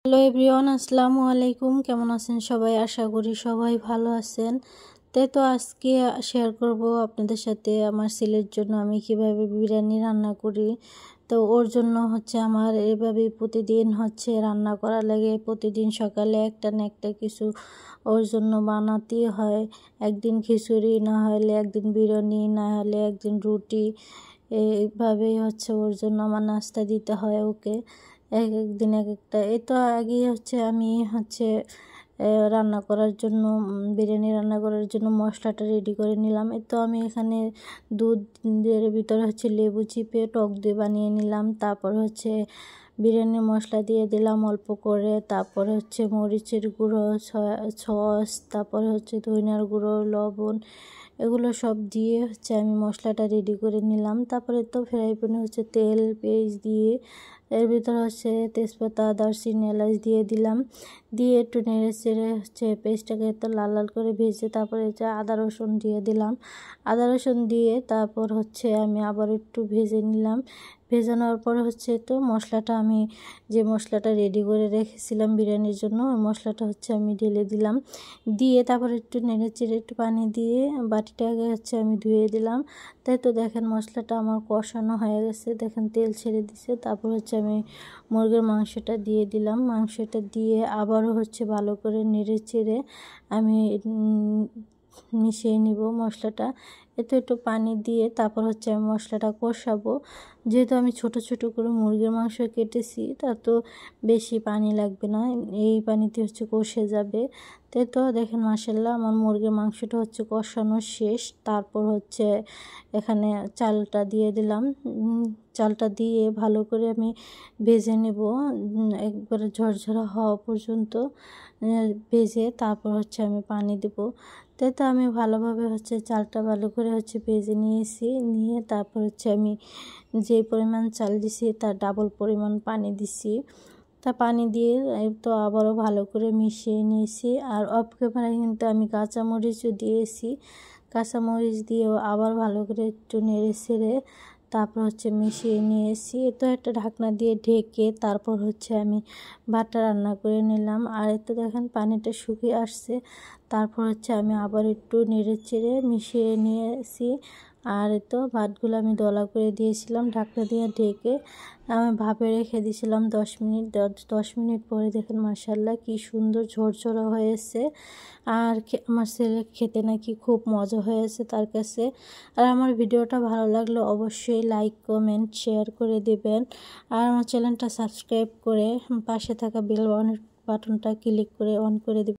Hello everyone, আসসালামু আলাইকুম। কেমন আছেন সবাই? আশা করি সবাই ভালো আছেন। তো আজকে শেয়ার করব আপনাদের সাথে আমার ছেলের জন্য আমি কিভাবে বিরিয়ানি রান্না করি। তো ওর জন্য আমার এভাবে প্রতিদিন রান্না করা লাগে। প্রতিদিন সকালে একটা না একটা কিছু ওর জন্য বানাতেই হয়। একদিন খিচুড়ি, না হলে একদিন বিরিয়ানি, না হলে একদিন রুটি। এইভাবেই ওর জন্য আমার নাস্তা দিতে হয় ওকে। এক একদিন এক একটা। এই তো আগে আমি রান্না করার জন্য বিরিয়ানি রান্না করার জন্য মশলাটা রেডি করে নিলাম। এই তো আমি এখানে দুধের ভিতরে লেবু চিপে টক দই বানিয়ে নিলাম। তারপর বিরিয়ানির মশলা দিয়ে দিলাম অল্প করে। তারপর মরিচের গুঁড়ো, সস, তারপরে ধনিয়ার গুঁড়ো, লবণ, এগুলো সব দিয়ে আমি মশলাটা রেডি করে নিলাম। তারপরে তো ফ্রাই প্যানে তেল পেঁয়াজ দিয়ে এর ভিতরে তেজপাতা, দারচিনি, এলাচ দিয়ে দিলাম। দিয়ে একটু নেড়ে চেড়ে পেঁয়াজটাকে তো লাল লাল করে ভেজে তারপরে আদা রসুন দিয়ে দিলাম। আদা রসুন দিয়ে তারপর আমি আবার একটু ভেজে নিলাম। ভেজে নেওয়ার পর তো মশলাটা আমি যে মশলাটা রেডি করে রেখেছিলাম বিরিয়ানির জন্য, ওই মশলাটা আমি ঢেলে দিলাম। দিয়ে তারপর একটু নেড়ে চেড়ে একটু পানি দিয়ে বাটিটাকে আমি ধুয়ে দিলাম। তাই তো দেখেন মশলাটা আমার কষানো হয়ে গেছে, দেখেন তেল ছেড়ে দিছে। তারপর আমি মুরগির মাংসটা দিয়ে দিলাম। মাংসটা দিয়ে আবারও ভালো করে নেড়ে চেড়ে আমি মিশিয়ে নিব মশলাটা। এতে একটু পানি দিয়ে তারপর আমি মশলাটা কষাবো। যেহেতু আমি ছোট ছোট করে মুরগির মাংস কেটেছি, তা তো বেশি পানি লাগবে না, এই পানিতে কষে যাবে। তাই তো দেখেন মাশাআল্লাহ আমার মুরগির মাংসটা কষানো শেষ। তারপর এখানে চালটা দিয়ে দিলাম। চালটা দিয়ে ভালো করে আমি ভেজে নেব, একবারে ঝরঝরা হওয়া পর্যন্ত ভেজে তারপর আমি পানি দেব। তাই তো আমি ভালোভাবে চালটা ভালো করে ভেজে নিয়েছি। নিয়ে তারপর আমি যে পরিমাণ চাল দিছি তার ডাবল পরিমাণ পানি দিছি। তা পানি দিয়ে তো আবারও ভালো করে মিশিয়ে নিয়েছি। আর অফ ক্যামেরায় কিন্তু আমি কাঁচামরিচও দিয়েছি। কাঁচামরিচ দিয়েও আবার ভালো করে একটু নেড়ে ছেড়ে তারপর মিশিয়ে নিয়েছি। তো একটা ঢাকনা দিয়ে ঢেকে তারপর আমি ভাতটা রান্না করে নিলাম। আর তো দেখেন পানিটা শুকিয়ে আসছে। তারপর আমি আবার একটু নেড়ে চেড়ে মিশিয়ে নিয়েছি। আর তো ভাতগুলো আমি দলা করে দিয়েছিলাম ঢাকনা দিয়ে ঢেকে আমি ভাপে রেখে দিয়েছিলাম 10 মিনিট। 10 মিনিট পরে দেখেন মাশাআল্লাহ কি সুন্দর ঝরঝরা হয়েছে। আর আমার ছেলে খেতে নাকি খুব মজা হয়েছে তার কাছে। আর আমার ভিডিওটা ভালো লাগলে অবশ্যই লাইক, কমেন্ট, শেয়ার করে দেবেন। আর আমার চ্যানেলটা সাবস্ক্রাইব করে পাশে থাকা বেল বাটনটা ক্লিক করে অন করে দেবেন।